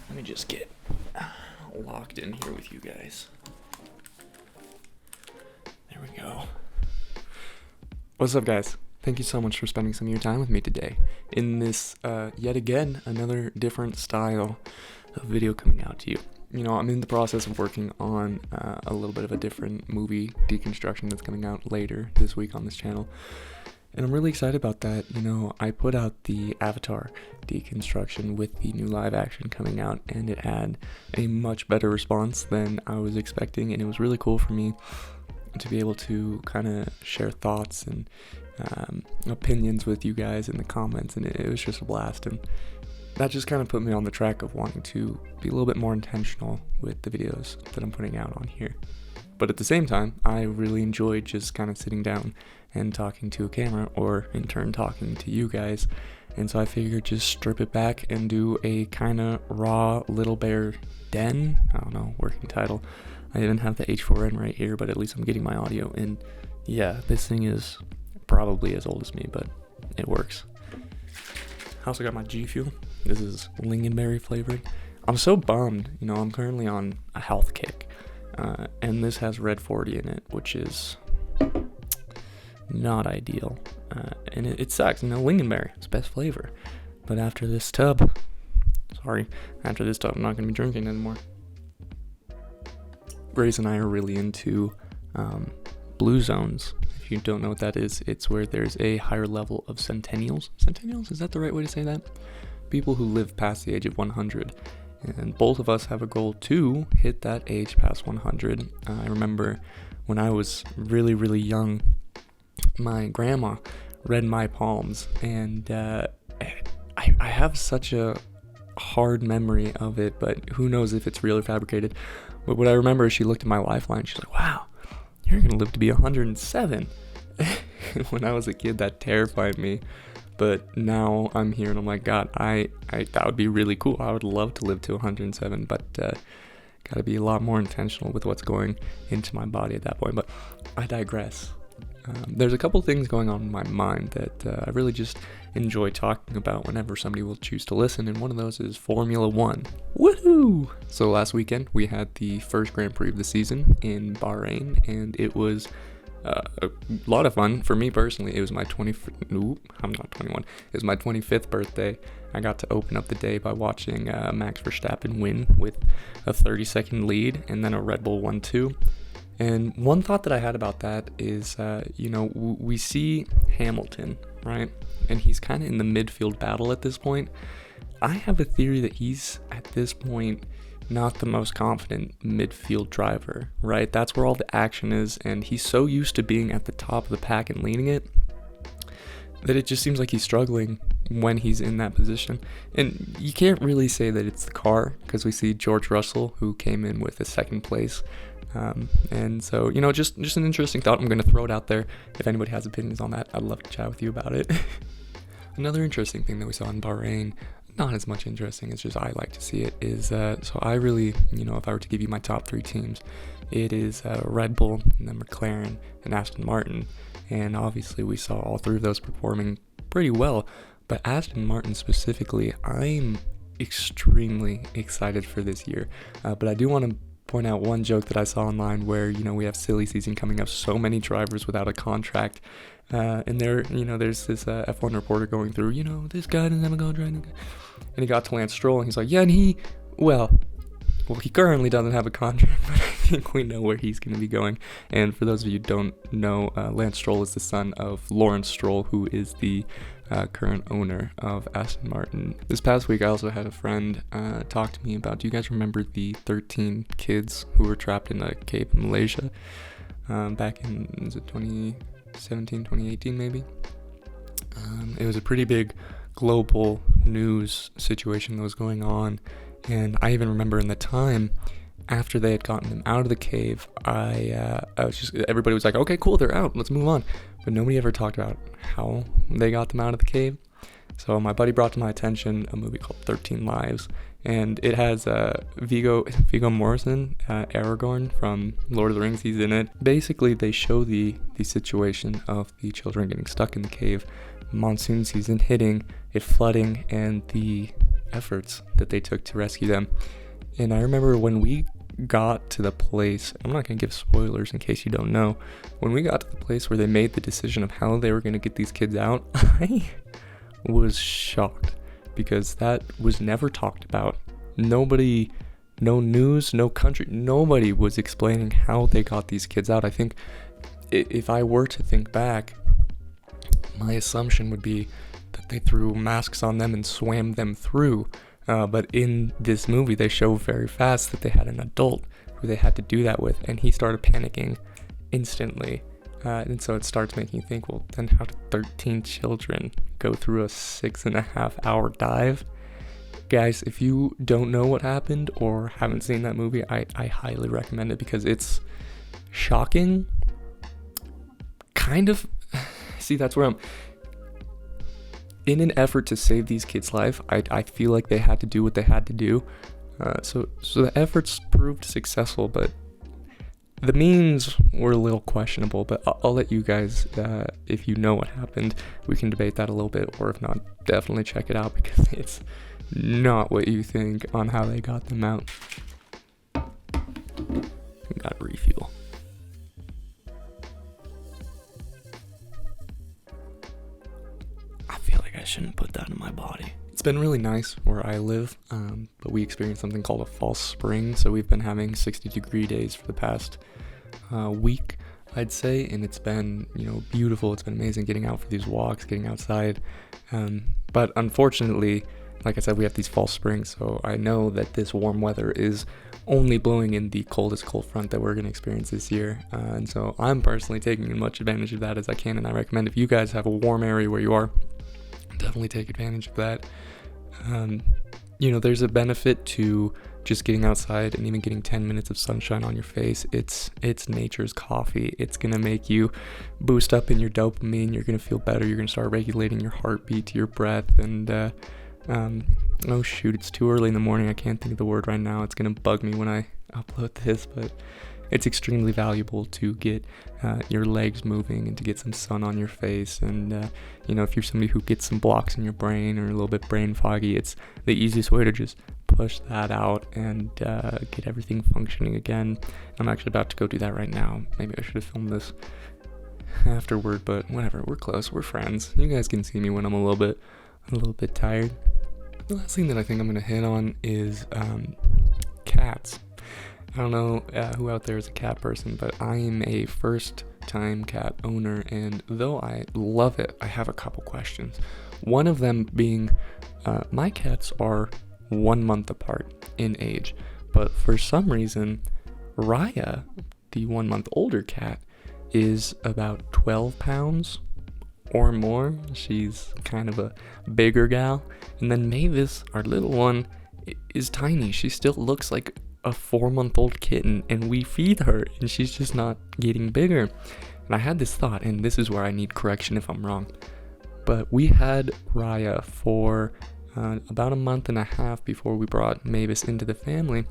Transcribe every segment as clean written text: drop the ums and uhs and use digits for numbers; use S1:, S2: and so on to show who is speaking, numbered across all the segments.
S1: Let me just get locked in here with you guys. There we go. What's up, guys? Thank you so much for spending some of your time with me today in this, yet again, another different style of video coming out to you. You know, I'm in the process of working on a little bit of a different movie deconstruction that's coming out later this week on this channel. And I'm really excited about that. You know, I put out the Avatar deconstruction with the new live action coming out, and it had a much better response than I was expecting, and it was really cool for me to be able to kind of share thoughts and opinions with you guys in the comments, and it was just a blast. And that just kind of put me on the track of wanting to be a little bit more intentional with the videos that I'm putting out on here. But at the same time, I really enjoyed just kind of sitting down and talking to a camera, or in turn talking to you guys. And so I figured just strip it back and do a kind of raw LittleBear Den, I don't know, working title. I even have the H4n right here, but at least I'm getting my audio. And yeah, this thing is probably as old as me, but it works. I also got my G Fuel. This is lingonberry flavored. I'm so bummed, you know, I'm currently on a health kick. And this has red 40 in it, which is not ideal. And it sucks, you know, lingonberry, it's best flavor. But after this tub, I'm not going to be drinking anymore. Grace and I are really into blue zones. If you don't know what that is, it's where there's a higher level of centennials. Centennials, is that the right way to say that? People who live past the age of 100. And both of us have a goal to hit that age past 100. I remember when I was really, really young, my grandma read my palms, and I have such a hard memory of it, but who knows if it's real or fabricated. But what I remember is she looked at my lifeline, she's like, wow, you're gonna live to be 107. When I was a kid, that terrified me. But now I'm here and I'm like, God, I that would be really cool. I would love to live to 107, but gotta be a lot more intentional with what's going into my body at that point. But I digress. There's a couple things going on in my mind that I really just enjoy talking about whenever somebody will choose to listen, and one of those is Formula One. Woohoo! So last weekend we had the first Grand Prix of the season in Bahrain, and it was a lot of fun for me personally. It was my I'm not 21. It was my 25th birthday. I got to open up the day by watching Max Verstappen win with a 30-second lead, and then a Red Bull 1-2. And one thought that I had about that is, you know, we see Hamilton, right? And he's kind of in the midfield battle at this point. I have a theory that he's, at this point, not the most confident midfield driver, right? That's where all the action is, and he's so used to being at the top of the pack and leading it that it just seems like he's struggling when he's in that position. And you can't really say that it's the car, because we see George Russell, who came in with a second place. And so, you know, just an interesting thought. I'm going to throw it out there. If anybody has opinions on that, I'd love to chat with you about it. Another interesting thing that we saw in Bahrain, not as much interesting as just I like to see it, is so I really, you know, if I were to give you my top three teams, it is Red Bull, and then McLaren, and Aston Martin. And obviously we saw all three of those performing pretty well, but Aston Martin specifically, I'm extremely excited for this year. But I do want to point out one joke that I saw online where, you know, we have silly season coming up, so many drivers without a contract, and there, you know, there's this F1 reporter going through, you know, this guy doesn't have a contract, and he got to Lance Stroll, and he's like, yeah, and he currently doesn't have a contract, but I think we know where he's going to be going. And for those of you who don't know, Lance Stroll is the son of Lawrence Stroll, who is the current owner of Aston Martin. This past week, I also had a friend talk to me about, do you guys remember the 13 kids who were trapped in a cave in Malaysia back in, was it 2017, 2018 maybe? It was a pretty big global news situation that was going on, and I even remember in the time after they had gotten them out of the cave, I was just, everybody was like, okay, cool, they're out, let's move on. But nobody ever talked about how they got them out of the cave. So my buddy brought to my attention a movie called 13 Lives, and it has Viggo Mortensen, Aragorn from Lord of the Rings, he's in it. Basically, they show the situation of the children getting stuck in the cave, monsoon season hitting, it flooding, and the efforts that they took to rescue them. And I remember when we got to the place, I'm not going to give spoilers in case you don't know, when we got to the place where they made the decision of how they were going to get these kids out, I was shocked because that was never talked about. Nobody, no news, no country, nobody was explaining how they got these kids out. I think if I were to think back, my assumption would be that they threw masks on them and swam them through. But in this movie, they show very fast that they had an adult who they had to do that with, and he started panicking instantly. And so it starts making you think, well, then how did 13 children go through a 6.5-hour dive? Guys, if you don't know what happened or haven't seen that movie, I highly recommend it because it's shocking. Kind of. See, that's where I'm... In an effort to save these kids' life, I feel like they had to do what they had to do. So the efforts proved successful, but the means were a little questionable. But I'll let you guys, if you know what happened, we can debate that a little bit, or if not, definitely check it out because it's not what you think on how they got them out. Gotta refuel. I shouldn't put that in my body. It's been really nice where I live, but we experienced something called a false spring, so we've been having 60-degree days for the past week, I'd say, and it's been, beautiful. It's been amazing getting out for these walks, getting outside, but unfortunately, like I said, we have these false springs, so I know that this warm weather is only blowing in the coldest cold front that we're going to experience this year, and so I'm personally taking as much advantage of that as I can, and I recommend if you guys have a warm area where you are, definitely take advantage of that. There's a benefit to just getting outside and even getting 10 minutes of sunshine on your face. It's nature's coffee. It's gonna make you boost up in your dopamine. You're gonna feel better. You're gonna start regulating your heartbeat to your breath. And oh shoot, it's too early in the morning. I can't think of the word right now. It's gonna bug me when I upload this, but it's extremely valuable to get your legs moving and to get some sun on your face. And, if you're somebody who gets some blocks in your brain or a little bit brain foggy, it's the easiest way to just push that out and get everything functioning again. I'm actually about to go do that right now. Maybe I should have filmed this afterward, but whatever. We're close. We're friends. You guys can see me when I'm a little bit tired. The last thing that I think I'm going to hit on is cats. I don't know who out there is a cat person, but I am a first-time cat owner, and though I love it, I have a couple questions. One of them being, my cats are 1 month apart in age, but for some reason, Raya, the 1 month older cat, is about 12 pounds or more. She's kind of a bigger gal, and then Mavis, our little one, is tiny. She still looks like a 4-month-old kitten, and we feed her and she's just not getting bigger. And I had this thought, and this is where I need correction if I'm wrong, but we had Raya for about a month and a half before we brought Mavis into the family.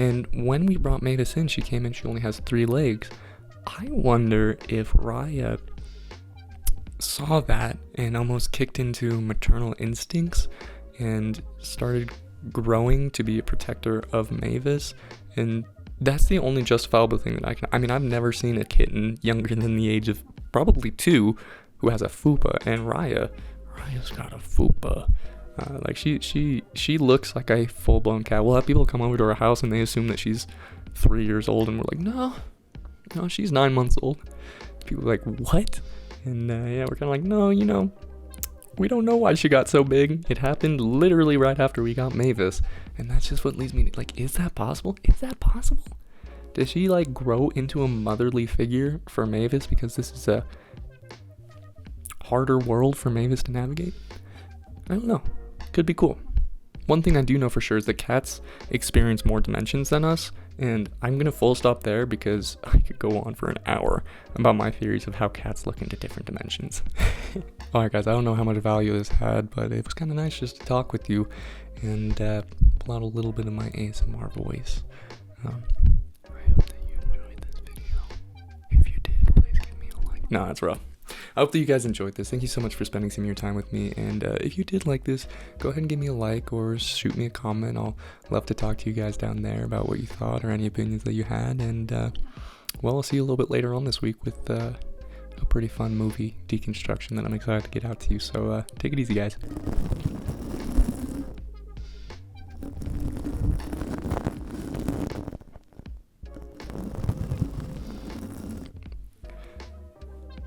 S1: And when we brought Mavis in, she came in, she only has 3 legs. I wonder if Raya saw that and almost kicked into maternal instincts and started growing to be a protector of Mavis, and that's the only justifiable thing that I've never seen a kitten younger than the age of probably 2 who has a fupa, and Raya's got a fupa. She looks like a full-blown cat. We'll have people come over to our house and they assume that she's 3 years old, and we're like, no, she's 9 months old. People are like, what? And we're kind of like, no, we don't know why she got so big. It happened literally right after we got Mavis. And that's just what leads me to, is that possible? Is that possible? Did she, grow into a motherly figure for Mavis because this is a harder world for Mavis to navigate? I don't know. Could be cool. One thing I do know for sure is that cats experience more dimensions than us, and I'm going to full stop there because I could go on for an hour about my theories of how cats look into different dimensions. Alright guys, I don't know how much value this had, but it was kind of nice just to talk with you and pull out a little bit of my ASMR voice. I hope that you enjoyed this video. If you did, please give me a like. No, that's rough. I hope that you guys enjoyed this. Thank you so much for spending some of your time with me. And if you did like this, go ahead and give me a like or shoot me a comment. I'll love to talk to you guys down there about what you thought or any opinions that you had. And well, I'll see you a little bit later on this week with a pretty fun movie deconstruction that I'm excited to get out to you. So take it easy, guys.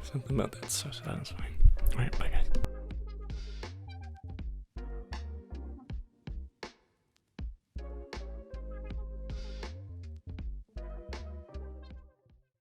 S1: Something about that so satisfying. Alright, bye guys.